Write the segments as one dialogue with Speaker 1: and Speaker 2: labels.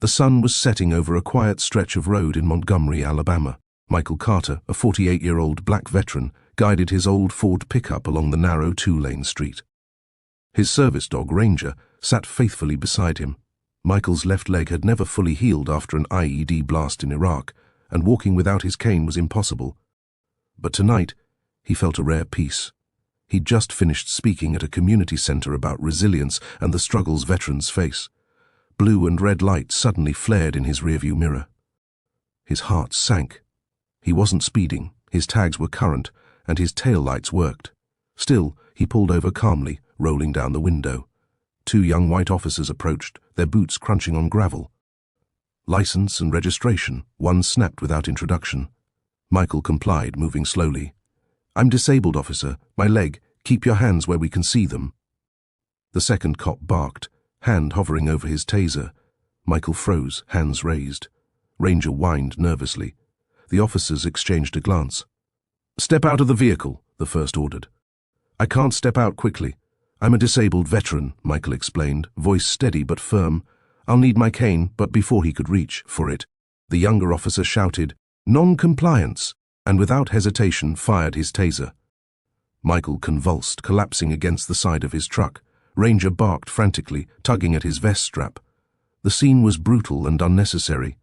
Speaker 1: The sun was setting over a quiet stretch of road in Montgomery, Alabama. Michael Carter, a 48-year-old black veteran, guided his old Ford pickup along the narrow two-lane street. His service dog, Ranger, sat faithfully beside him. Michael's left leg had never fully healed after an IED blast in Iraq, and walking without his cane was impossible. But tonight, he felt a rare peace. He'd just finished speaking at a community center about resilience and the struggles veterans face. Blue and red lights suddenly flared in his rearview mirror. His heart sank. He wasn't speeding, his tags were current, and his taillights worked. Still, he pulled over calmly, rolling down the window. Two young white officers approached, their boots crunching on gravel. License and registration, one snapped without introduction. Michael complied, moving slowly. "I'm disabled, officer. My leg. Keep your hands where we can see them." The second cop barked, hand hovering over his taser. Michael froze, hands raised. Ranger whined nervously. The officers exchanged a glance. "Step out of the vehicle," the first ordered. "I can't step out quickly. I'm a disabled veteran," Michael explained, voice steady but firm. "I'll need my cane," but before he could reach for it, the younger officer shouted, "Non-compliance," and without hesitation fired his taser. Michael convulsed, collapsing against the side of his truck. Ranger barked frantically, tugging at his vest strap. The scene was brutal and unnecessary.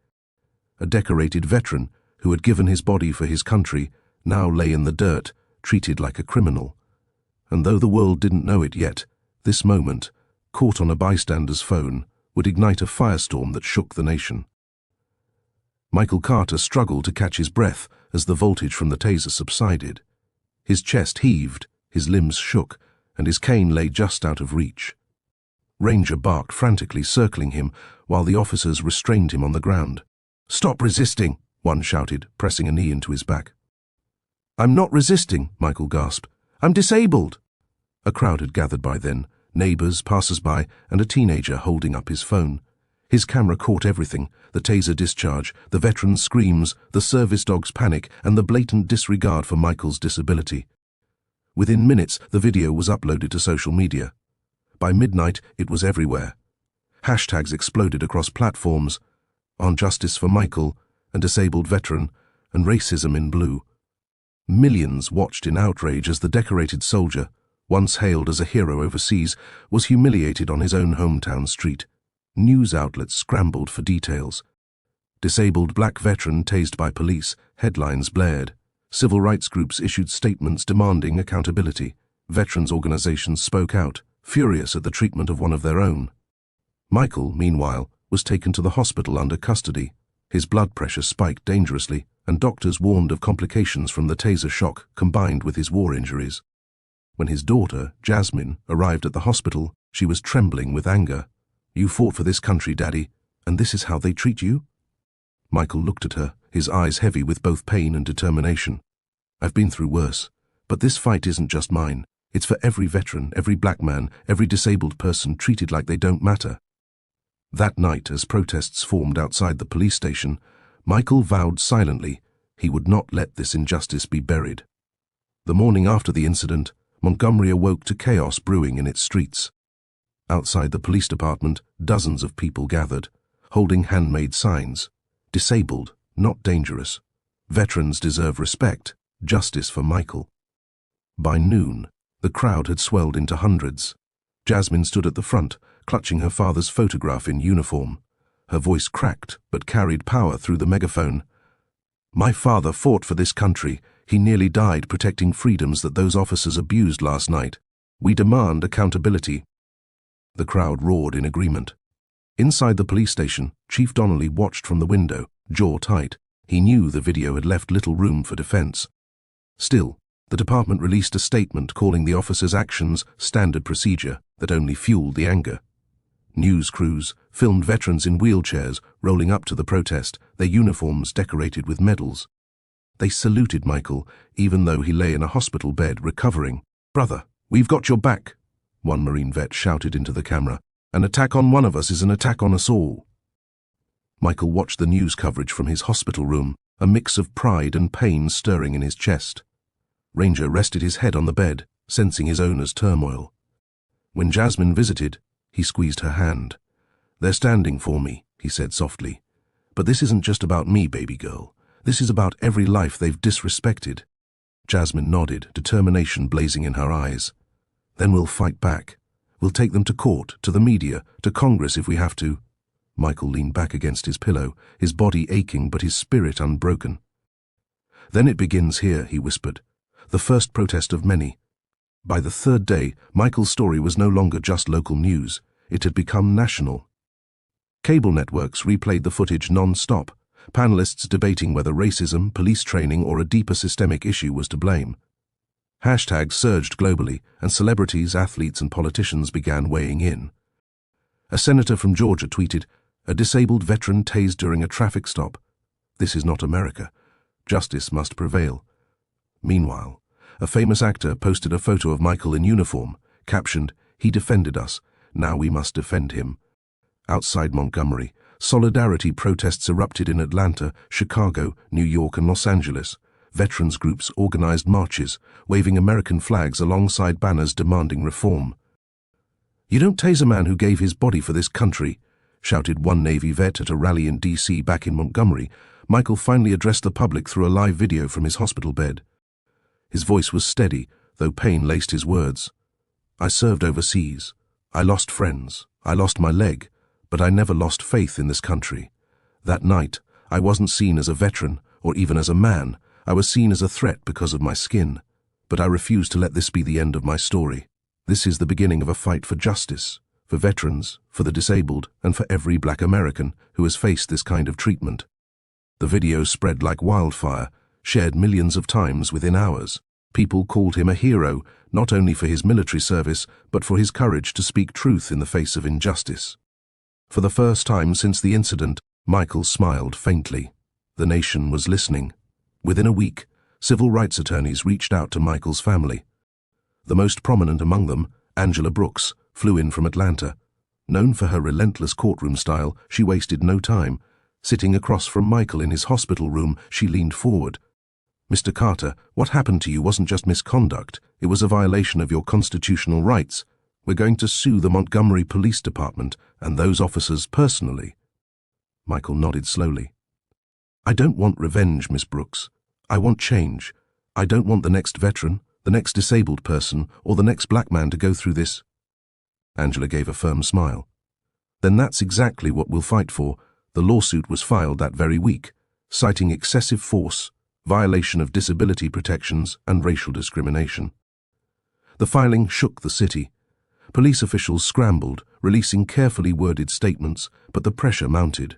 Speaker 1: A decorated veteran, who had given his body for his country, now lay in the dirt, treated like a criminal. And though the world didn't know it yet, this moment, caught on a bystander's phone, would ignite a firestorm that shook the nation. Michael Carter struggled to catch his breath as the voltage from the taser subsided. His chest heaved, his limbs shook, and his cane lay just out of reach. Ranger barked frantically, circling him, while the officers restrained him on the ground. "Stop resisting," one shouted, pressing a knee into his back. "I'm not resisting," Michael gasped. "I'm disabled." A crowd had gathered by then, neighbors, passers-by, and a teenager holding up his phone. His camera caught everything: the taser discharge, the veteran's screams, the service dog's panic, and the blatant disregard for Michael's disability. Within minutes, the video was uploaded to social media. By midnight, it was everywhere. Hashtags exploded across platforms: "On Justice for Michael," and "Disabled Veteran," and "Racism in Blue." Millions watched in outrage as the decorated soldier, once hailed as a hero overseas, was humiliated on his own hometown street. News outlets scrambled for details. "Disabled black veteran tased by police," headlines blared. Civil rights groups issued statements demanding accountability. Veterans organizations spoke out, furious at the treatment of one of their own. Michael, meanwhile, was taken to the hospital under custody. His blood pressure spiked dangerously, and doctors warned of complications from the taser shock combined with his war injuries. When his daughter, Jasmine, arrived at the hospital, she was trembling with anger. "You fought for this country, Daddy, and this is how they treat you?" Michael looked at her, his eyes heavy with both pain and determination. "I've been through worse, but this fight isn't just mine. It's for every veteran, every black man, every disabled person treated like they don't matter." That night, as protests formed outside the police station, Michael vowed silently he would not let this injustice be buried. The morning after the incident, Montgomery awoke to chaos brewing in its streets. Outside the police department, dozens of people gathered, holding handmade signs: "Disabled, not dangerous. Veterans deserve respect. Justice for Michael." By noon, the crowd had swelled into hundreds. Jasmine stood at the front, clutching her father's photograph in uniform. Her voice cracked, but carried power through the megaphone. "My father fought for this country. He nearly died protecting freedoms that those officers abused last night. We demand accountability." The crowd roared in agreement. Inside the police station, Chief Donnelly watched from the window, jaw tight. He knew the video had left little room for defense. Still, the department released a statement calling the officers' actions standard procedure that only fueled the anger. News crews filmed veterans in wheelchairs rolling up to the protest, their uniforms decorated with medals. They saluted Michael, even though he lay in a hospital bed recovering. "Brother, we've got your back," one Marine vet shouted into the camera. "An attack on one of us is an attack on us all." Michael watched the news coverage from his hospital room, a mix of pride and pain stirring in his chest. Ranger rested his head on the bed, sensing his owner's turmoil. When Jasmine visited, he squeezed her hand. "They're standing for me," he said softly. "But this isn't just about me, baby girl. This is about every life they've disrespected." Jasmine nodded, determination blazing in her eyes. "Then we'll fight back. We'll take them to court, to the media, to Congress if we have to." Michael leaned back against his pillow, his body aching but his spirit unbroken. "Then it begins here," he whispered. "The first protest of many." By the third day, Michael's story was no longer just local news. It had become national. Cable networks replayed the footage non-stop, panelists debating whether racism, police training, or a deeper systemic issue was to blame. Hashtags surged globally, and celebrities, athletes, and politicians began weighing in. A senator from Georgia tweeted, "A disabled veteran tased during a traffic stop. This is not America. Justice must prevail." Meanwhile, a famous actor posted a photo of Michael in uniform, captioned, "He defended us. Now we must defend him." Outside Montgomery, solidarity protests erupted in Atlanta, Chicago, New York, and Los Angeles. Veterans groups organized marches, waving American flags alongside banners demanding reform. "You don't tase a man who gave his body for this country," shouted one Navy vet at a rally in D.C. Back in Montgomery, Michael finally addressed the public through a live video from his hospital bed. His voice was steady, though pain laced his words. "I served overseas. I lost friends. I lost my leg. But I never lost faith in this country. That night, I wasn't seen as a veteran, or even as a man. I was seen as a threat because of my skin. But I refuse to let this be the end of my story. This is the beginning of a fight for justice, for veterans, for the disabled, and for every Black American who has faced this kind of treatment." The video spread like wildfire, shared millions of times within hours. People called him a hero, not only for his military service, but for his courage to speak truth in the face of injustice. For the first time since the incident, Michael smiled faintly. The nation was listening. Within a week, civil rights attorneys reached out to Michael's family. The most prominent among them, Angela Brooks, flew in from Atlanta. Known for her relentless courtroom style, she wasted no time. Sitting across from Michael in his hospital room, she leaned forward. "Mr. Carter, what happened to you wasn't just misconduct. It was a violation of your constitutional rights. We're going to sue the Montgomery Police Department and those officers personally." Michael nodded slowly. "I don't want revenge, Miss Brooks. I want change. I don't want the next veteran, the next disabled person, or the next Black man to go through this." Angela gave a firm smile. "Then that's exactly what we'll fight for." The lawsuit was filed that very week, citing excessive force, violation of disability protections, and racial discrimination. The filing shook the city. Police officials scrambled, releasing carefully worded statements, but the pressure mounted.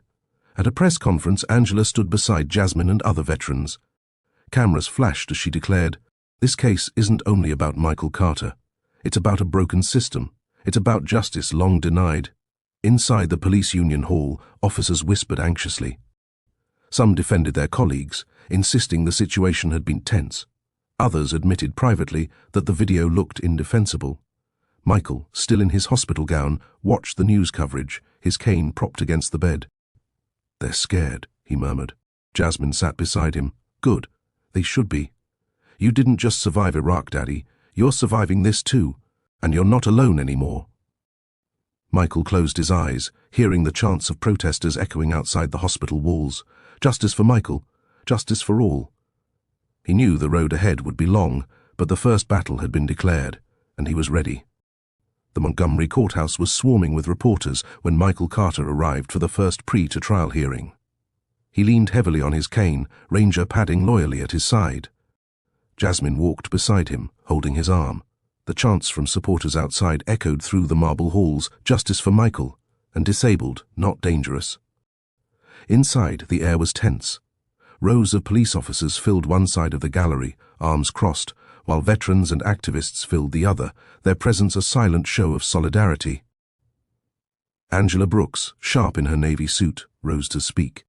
Speaker 1: At a press conference, Angela stood beside Jasmine and other veterans. Cameras flashed as she declared, "This case isn't only about Michael Carter. It's about a broken system. It's about justice long denied." Inside the police union hall, officers whispered anxiously. Some defended their colleagues, insisting the situation had been tense. Others admitted privately that the video looked indefensible. Michael, still in his hospital gown, watched the news coverage, his cane propped against the bed. "They're scared," he murmured. Jasmine sat beside him. "Good. They should be. You didn't just survive Iraq, Daddy. You're surviving this too. And you're not alone anymore." Michael closed his eyes, hearing the chants of protesters echoing outside the hospital walls. Justice for Michael. Justice for all. He knew the road ahead would be long, but the first battle had been declared, and he was ready. The Montgomery courthouse was swarming with reporters when Michael Carter arrived for the first pre-to-trial hearing. He leaned heavily on his cane, Ranger padding loyally at his side. Jasmine walked beside him, holding his arm. The chants from supporters outside echoed through the marble halls, "Justice for Michael," and "Disabled, not dangerous." Inside, the air was tense. Rows of police officers filled one side of the gallery, arms crossed, while veterans and activists filled the other, their presence a silent show of solidarity. Angela Brooks, sharp in her navy suit, rose to speak.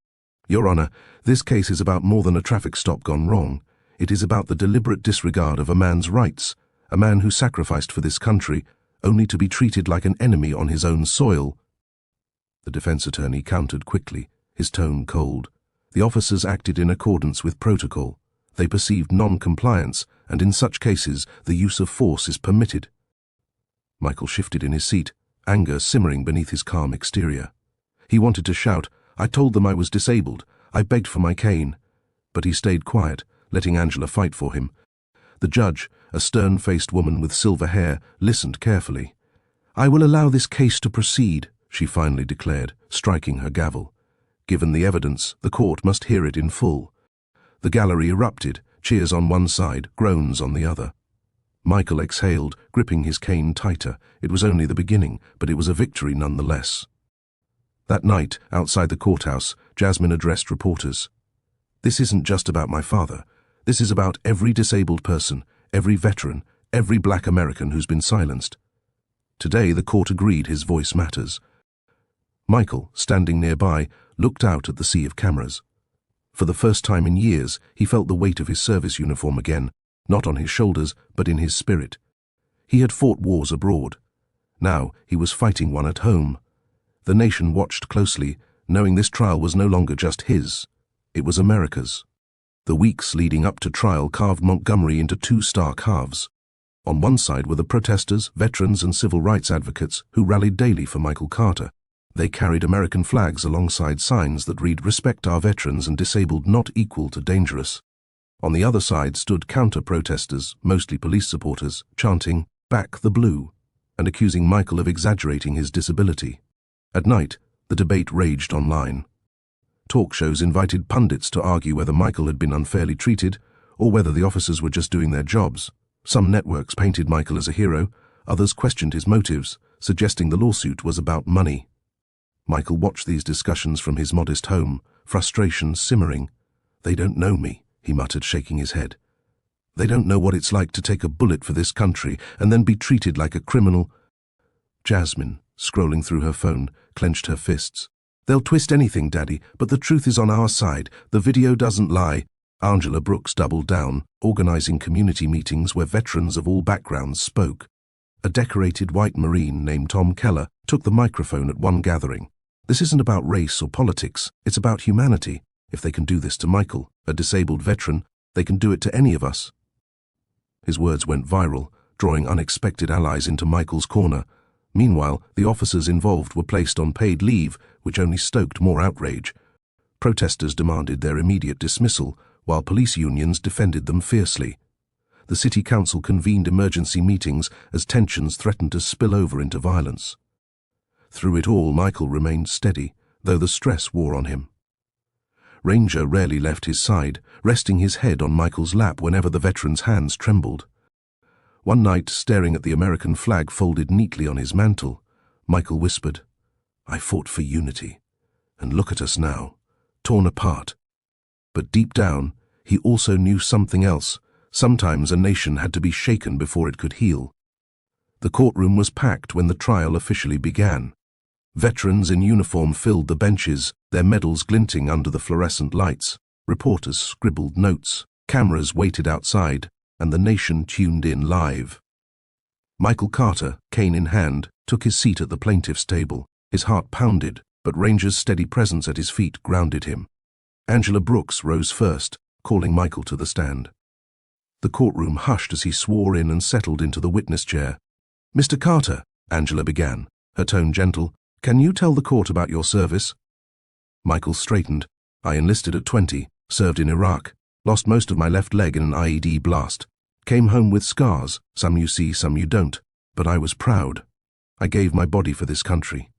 Speaker 1: "Your Honor, this case is about more than a traffic stop gone wrong. It is about the deliberate disregard of a man's rights, a man who sacrificed for this country, only to be treated like an enemy on his own soil." The defense attorney countered quickly, his tone cold. The officers acted in accordance with protocol. They perceived non-compliance, and in such cases, the use of force is permitted. Michael shifted in his seat, anger simmering beneath his calm exterior. He wanted to shout, "I told them I was disabled. I begged for my cane." But he stayed quiet, letting Angela fight for him. The judge, a stern-faced woman with silver hair, listened carefully. "I will allow this case to proceed," she finally declared, striking her gavel. Given the evidence, the court must hear it in full. The gallery erupted, cheers on one side, groans on the other. Michael exhaled, gripping his cane tighter. It was only the beginning, but it was a victory nonetheless. That night, outside the courthouse, Jasmine addressed reporters. "This isn't just about my father. This is about every disabled person, every veteran, every black American who's been silenced." Today, the court agreed his voice matters. Michael, standing nearby, looked out at the sea of cameras. For the first time in years, he felt the weight of his service uniform again, not on his shoulders, but in his spirit. He had fought wars abroad. Now he was fighting one at home. The nation watched closely, knowing this trial was no longer just his. It was America's. The weeks leading up to trial carved Montgomery into two stark halves. On one side were the protesters, veterans, and civil rights advocates who rallied daily for Michael Carter. They carried American flags alongside signs that read, "Respect our veterans and disabled not equal to dangerous." On the other side stood counter-protesters, mostly police supporters, chanting, "Back the blue," and accusing Michael of exaggerating his disability. At night, the debate raged online. Talk shows invited pundits to argue whether Michael had been unfairly treated or whether the officers were just doing their jobs. Some networks painted Michael as a hero, others questioned his motives, suggesting the lawsuit was about money. Michael watched these discussions from his modest home, frustration simmering. "They don't know me," he muttered, shaking his head. "They don't know what it's like to take a bullet for this country and then be treated like a criminal." Jasmine, scrolling through her phone, clenched her fists. "They'll twist anything, Daddy, but the truth is on our side. The video doesn't lie." Angela Brooks doubled down, organizing community meetings where veterans of all backgrounds spoke. A decorated white Marine named Tom Keller took the microphone at one gathering. "This isn't about race or politics, it's about humanity. If they can do this to Michael, a disabled veteran, they can do it to any of us." His words went viral, drawing unexpected allies into Michael's corner. Meanwhile, the officers involved were placed on paid leave, which only stoked more outrage. Protesters demanded their immediate dismissal, while police unions defended them fiercely. The city council convened emergency meetings as tensions threatened to spill over into violence. Through it all, Michael remained steady, though the stress wore on him. Ranger rarely left his side, resting his head on Michael's lap whenever the veteran's hands trembled. One night, staring at the American flag folded neatly on his mantle, Michael whispered, "I fought for unity, and look at us now, torn apart." But deep down, he also knew something else. Sometimes a nation had to be shaken before it could heal. The courtroom was packed when the trial officially began. Veterans in uniform filled the benches, their medals glinting under the fluorescent lights. Reporters scribbled notes, cameras waited outside, and the nation tuned in live. Michael Carter, cane in hand, took his seat at the plaintiff's table. His heart pounded, but Ranger's steady presence at his feet grounded him. Angela Brooks rose first, calling Michael to the stand. The courtroom hushed as he swore in and settled into the witness chair. "Mr. Carter," Angela began, her tone gentle, "can you tell the court about your service?" Michael straightened. "I enlisted at 20, served in Iraq, lost most of my left leg in an IED blast. Came home with scars, some you see, some you don't, but I was proud. I gave my body for this country."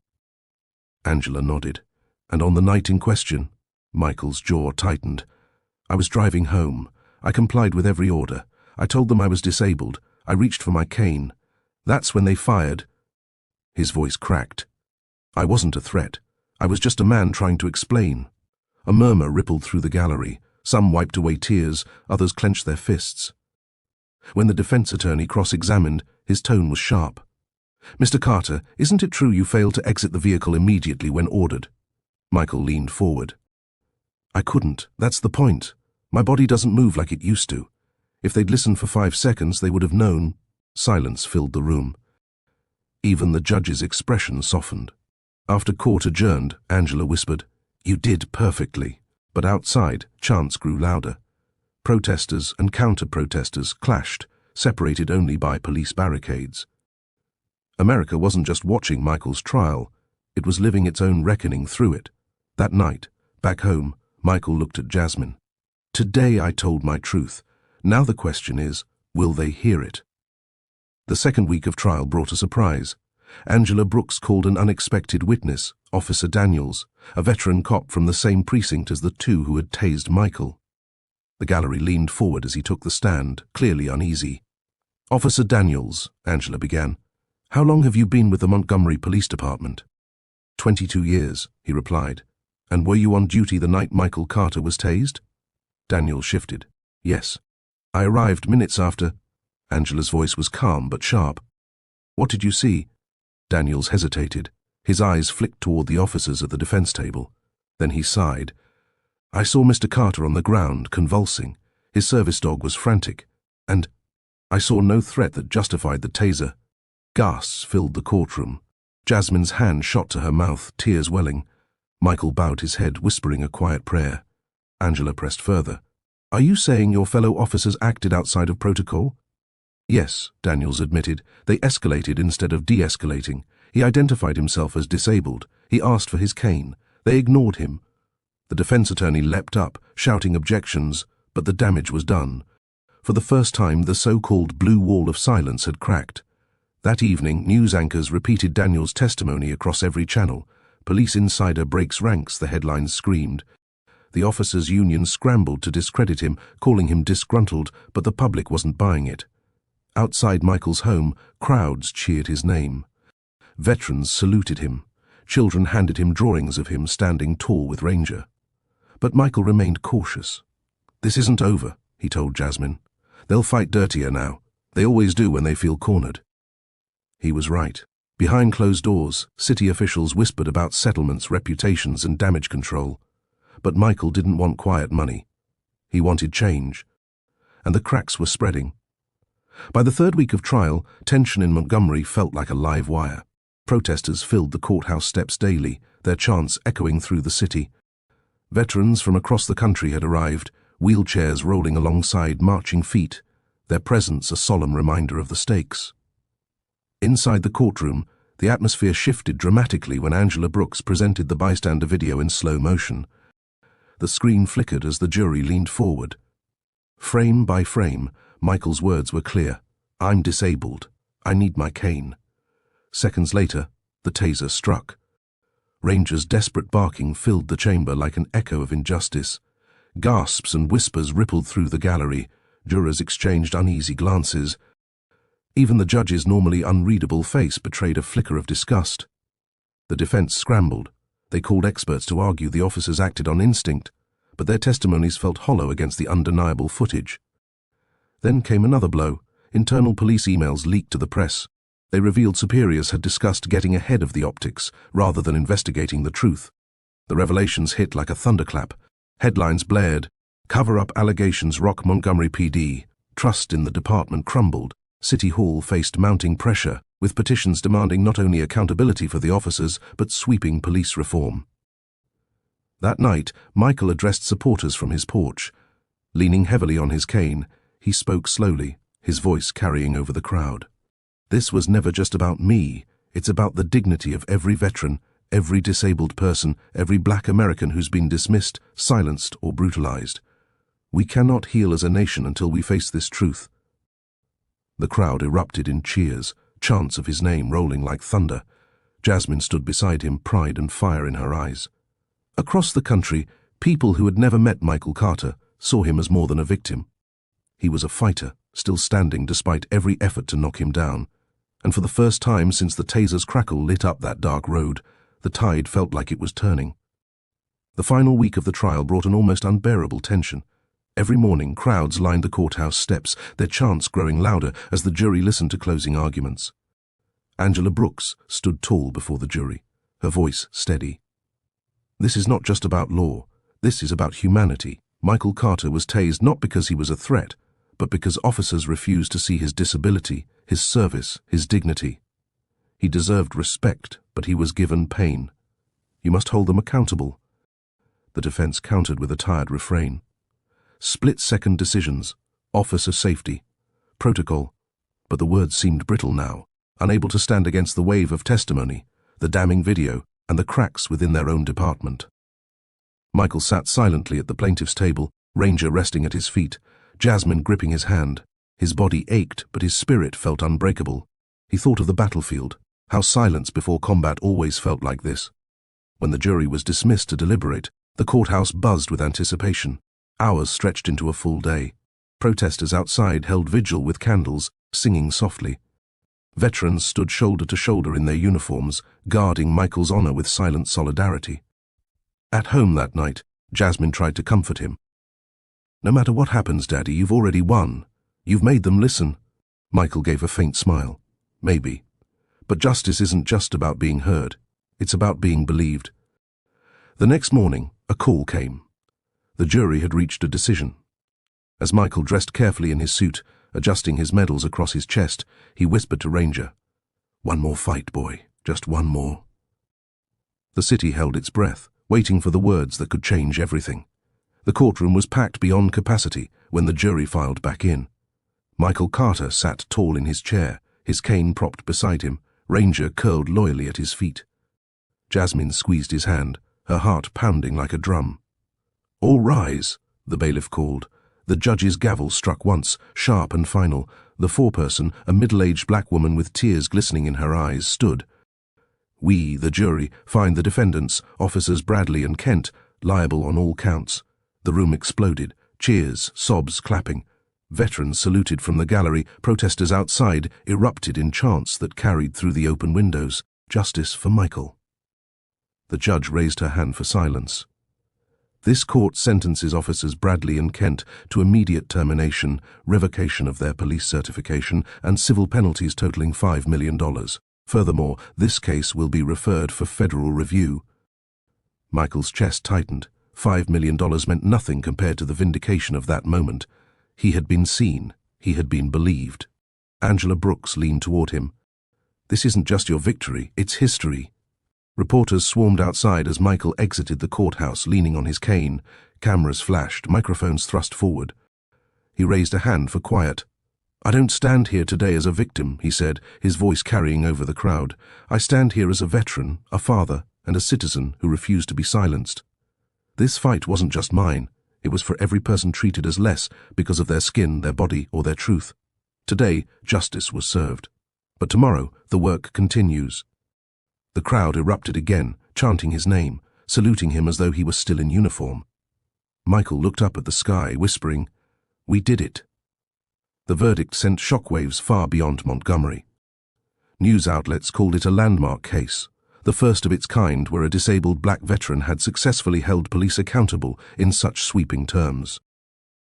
Speaker 1: Angela nodded. "And on the night in question?" Michael's jaw tightened. "I was driving home. I complied with every order. I told them I was disabled. I reached for my cane. That's when they fired." His voice cracked. "I wasn't a threat. I was just a man trying to explain." A murmur rippled through the gallery. Some wiped away tears, others clenched their fists. When the defense attorney cross-examined, his tone was sharp. "Mr. Carter, isn't it true you failed to exit the vehicle immediately when ordered?" Michael leaned forward. "I couldn't. That's the point. My body doesn't move like it used to. If they'd listened for 5 seconds, they would have known." Silence filled the room. Even the judge's expression softened. After court adjourned, Angela whispered, "You did perfectly." But outside, chants grew louder. Protesters and counter-protesters clashed, separated only by police barricades. America wasn't just watching Michael's trial, It was living its own reckoning through it. That night, back home, Michael looked at Jasmine. Today I told my truth. Now the question is, will they hear it? The second week of trial brought a surprise. Angela Brooks called an unexpected witness, Officer Daniels, a veteran cop from the same precinct as the two who had tased Michael. The gallery leaned forward as he took the stand, clearly uneasy. Officer Daniels, Angela began, how long have you been with the Montgomery Police Department? 22 years, he replied. And were you on duty the night Michael Carter was tased? Daniels shifted. Yes. I arrived minutes after. Angela's voice was calm but sharp. What did you see? Daniels hesitated. His eyes flicked toward the officers at the defense table. Then he sighed. I saw Mr. Carter on the ground, convulsing. His service dog was frantic. And I saw no threat that justified the taser. Gasps filled the courtroom. Jasmine's hand shot to her mouth, tears welling. Michael bowed his head, whispering a quiet prayer. Angela pressed further. Are you saying your fellow officers acted outside of protocol? Yes, Daniels admitted. They escalated instead of de-escalating. He identified himself as disabled. He asked for his cane. They ignored him. The defense attorney leapt up, shouting objections, but the damage was done. For the first time, the so-called blue wall of silence had cracked. That evening, news anchors repeated Daniels' testimony across every channel. Police insider breaks ranks, the headlines screamed. The officers' union scrambled to discredit him, calling him disgruntled, but the public wasn't buying it. Outside Michael's home, crowds cheered his name. Veterans saluted him. Children handed him drawings of him standing tall with Ranger. But Michael remained cautious. This isn't over, he told Jasmine. They'll fight dirtier now. They always do when they feel cornered. He was right. Behind closed doors, city officials whispered about settlements, reputations, and damage control. But Michael didn't want quiet money. He wanted change. And the cracks were spreading. By the third week of trial, tension in Montgomery felt like a live wire. Protesters filled the courthouse steps daily, their chants echoing through the city. Veterans from across the country had arrived, wheelchairs rolling alongside marching feet, their presence a solemn reminder of the stakes. Inside the courtroom, the atmosphere shifted dramatically when Angela Brooks presented the bystander video in slow motion. The screen flickered as the jury leaned forward. Frame by frame, Michael's words were clear. I'm disabled. I need my cane. Seconds later, the taser struck. Ranger's desperate barking filled the chamber like an echo of injustice. Gasps and whispers rippled through the gallery. Jurors exchanged uneasy glances. Even the judge's normally unreadable face betrayed a flicker of disgust. The defense scrambled. They called experts to argue the officers acted on instinct, but their testimonies felt hollow against the undeniable footage. Then came another blow. Internal police emails leaked to the press. They revealed superiors had discussed getting ahead of the optics rather than investigating the truth. The revelations hit like a thunderclap. Headlines blared. Cover-up allegations rock Montgomery PD. Trust in the department crumbled. City Hall faced mounting pressure, with petitions demanding not only accountability for the officers, but sweeping police reform. That night, Michael addressed supporters from his porch. Leaning heavily on his cane, he spoke slowly, his voice carrying over the crowd. This was never just about me. It's about the dignity of every veteran, every disabled person, every black American who's been dismissed, silenced, or brutalized. We cannot heal as a nation until we face this truth. The crowd erupted in cheers, chants of his name rolling like thunder. Jasmine stood beside him, pride and fire in her eyes. Across the country, people who had never met Michael Carter saw him as more than a victim. He was a fighter, still standing despite every effort to knock him down. And for the first time since the taser's crackle lit up that dark road, the tide felt like it was turning. The final week of the trial brought an almost unbearable tension. Every morning, crowds lined the courthouse steps, their chants growing louder as the jury listened to closing arguments. Angela Brooks stood tall before the jury, her voice steady. This is not just about law. This is about humanity. Michael Carter was tased not because he was a threat, but because officers refused to see his disability, his service, his dignity. He deserved respect, but he was given pain. You must hold them accountable. The defense countered with a tired refrain. Split-second decisions, officer safety, protocol. But the words seemed brittle now, unable to stand against the wave of testimony, the damning video, and the cracks within their own department. Michael sat silently at the plaintiff's table, Ranger resting at his feet, Jasmine gripping his hand. His body ached, but his spirit felt unbreakable. He thought of the battlefield, how silence before combat always felt like this. When the jury was dismissed to deliberate, the courthouse buzzed with anticipation. Hours stretched into a full day. Protesters outside held vigil with candles, singing softly. Veterans stood shoulder to shoulder in their uniforms, guarding Michael's honor with silent solidarity. At home that night, Jasmine tried to comfort him. "No matter what happens, Daddy, you've already won. You've made them listen." Michael gave a faint smile. "Maybe. But justice isn't just about being heard. It's about being believed." The next morning, a call came. The jury had reached a decision. As Michael dressed carefully in his suit, adjusting his medals across his chest, he whispered to Ranger, "One more fight, boy. Just one more." The city held its breath, waiting for the words that could change everything. The courtroom was packed beyond capacity when the jury filed back in. Michael Carter sat tall in his chair, his cane propped beside him, Ranger curled loyally at his feet. Jasmine squeezed his hand, her heart pounding like a drum. "All rise," the bailiff called. The judge's gavel struck once, sharp and final. The foreperson, a middle-aged black woman with tears glistening in her eyes, stood. "We, the jury, find the defendants, Officers Bradley and Kent, liable on all counts." The room exploded, cheers, sobs, clapping. Veterans saluted from the gallery, protesters outside erupted in chants that carried through the open windows. "Justice for Michael." The judge raised her hand for silence. "This court sentences Officers Bradley and Kent to immediate termination, revocation of their police certification, and civil penalties totaling $5 million. Furthermore, this case will be referred for federal review." Michael's chest tightened. $5 million meant nothing compared to the vindication of that moment. He had been seen. He had been believed. Angela Brooks leaned toward him. "This isn't just your victory, it's history." Reporters swarmed outside as Michael exited the courthouse, leaning on his cane. Cameras flashed, microphones thrust forward. He raised a hand for quiet. "I don't stand here today as a victim," he said, his voice carrying over the crowd. "I stand here as a veteran, a father, and a citizen who refused to be silenced. This fight wasn't just mine. It was for every person treated as less because of their skin, their body, or their truth. Today, justice was served. But tomorrow, the work continues." The crowd erupted again, chanting his name, saluting him as though he was still in uniform. Michael looked up at the sky, whispering, "We did it." The verdict sent shockwaves far beyond Montgomery. News outlets called it a landmark case, the first of its kind where a disabled black veteran had successfully held police accountable in such sweeping terms.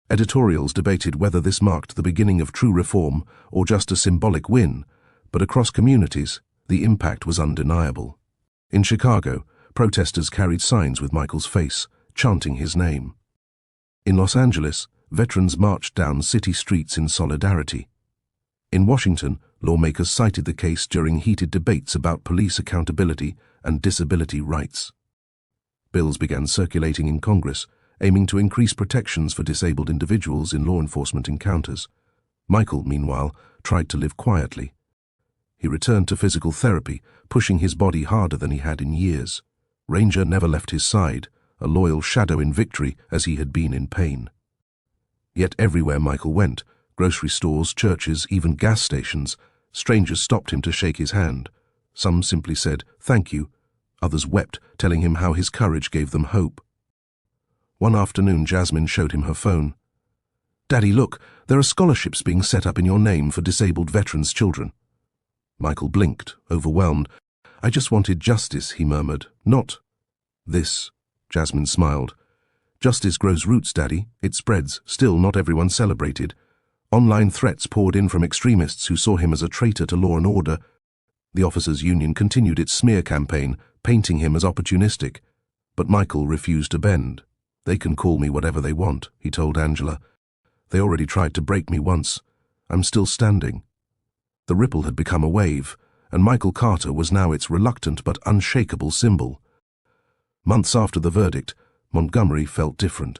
Speaker 1: Editorials debated whether this marked the beginning of true reform or just a symbolic win, but across communities, the impact was undeniable. In Chicago, protesters carried signs with Michael's face, chanting his name. In Los Angeles, veterans marched down city streets in solidarity. In Washington, lawmakers cited the case during heated debates about police accountability and disability rights. Bills began circulating in Congress, aiming to increase protections for disabled individuals in law enforcement encounters. Michael, meanwhile, tried to live quietly. He returned to physical therapy, pushing his body harder than he had in years. Ranger never left his side, a loyal shadow in victory as he had been in pain. Yet everywhere Michael went, grocery stores, churches, even gas stations, strangers stopped him to shake his hand. Some simply said, "Thank you." Others wept, telling him how his courage gave them hope. One afternoon, Jasmine showed him her phone. "Daddy, look, there are scholarships being set up in your name for disabled veterans' children." Michael blinked, overwhelmed. "I just wanted justice," he murmured. "Not this." Jasmine smiled. "Justice grows roots, Daddy. It spreads. Still, not everyone celebrated. Online threats poured in from extremists who saw him as a traitor to law and order. The officers' union continued its smear campaign, painting him as opportunistic. But Michael refused to bend. "They can call me whatever they want," he told Angela. "They already tried to break me once. I'm still standing." The ripple had become a wave, and Michael Carter was now its reluctant but unshakable symbol. Months after the verdict, Montgomery felt different.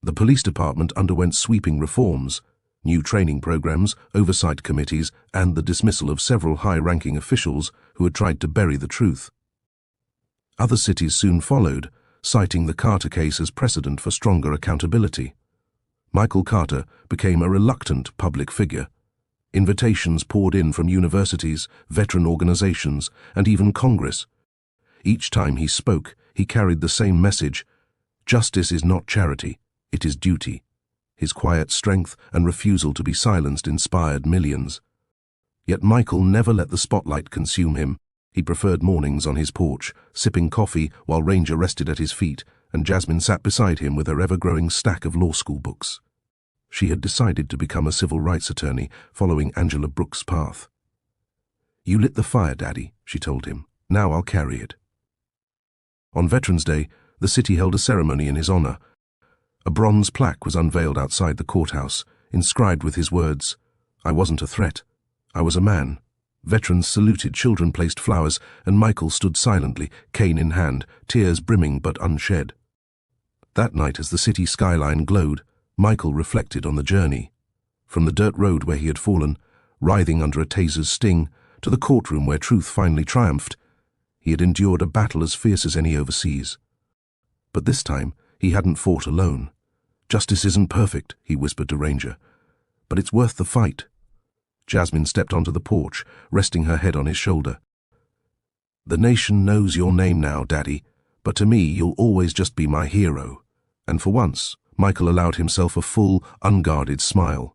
Speaker 1: The police department underwent sweeping reforms, new training programs, oversight committees, and the dismissal of several high-ranking officials who had tried to bury the truth. Other cities soon followed, citing the Carter case as precedent for stronger accountability. Michael Carter became a reluctant public figure. Invitations poured in from universities, veteran organizations, and even Congress. Each time he spoke, he carried the same message: justice is not charity, it is duty. His quiet strength and refusal to be silenced inspired millions. Yet Michael never let the spotlight consume him. He preferred mornings on his porch, sipping coffee while Ranger rested at his feet, and Jasmine sat beside him with her ever-growing stack of law school books. She had decided to become a civil rights attorney, following Angela Brooks' path. "You lit the fire, Daddy," she told him. "Now I'll carry it." On Veterans Day, the city held a ceremony in his honor. A bronze plaque was unveiled outside the courthouse, inscribed with his words, "I wasn't a threat. I was a man." Veterans saluted, children placed flowers, and Michael stood silently, cane in hand, tears brimming but unshed. That night, as the city skyline glowed, Michael reflected on the journey. From the dirt road where he had fallen, writhing under a taser's sting, to the courtroom where truth finally triumphed, he had endured a battle as fierce as any overseas. But this time, he hadn't fought alone. "Justice isn't perfect," he whispered to Ranger, "but it's worth the fight." Jasmine stepped onto the porch, resting her head on his shoulder. "The nation knows your name now, Daddy, but to me you'll always just be my hero." And for once, Michael allowed himself a full, unguarded smile.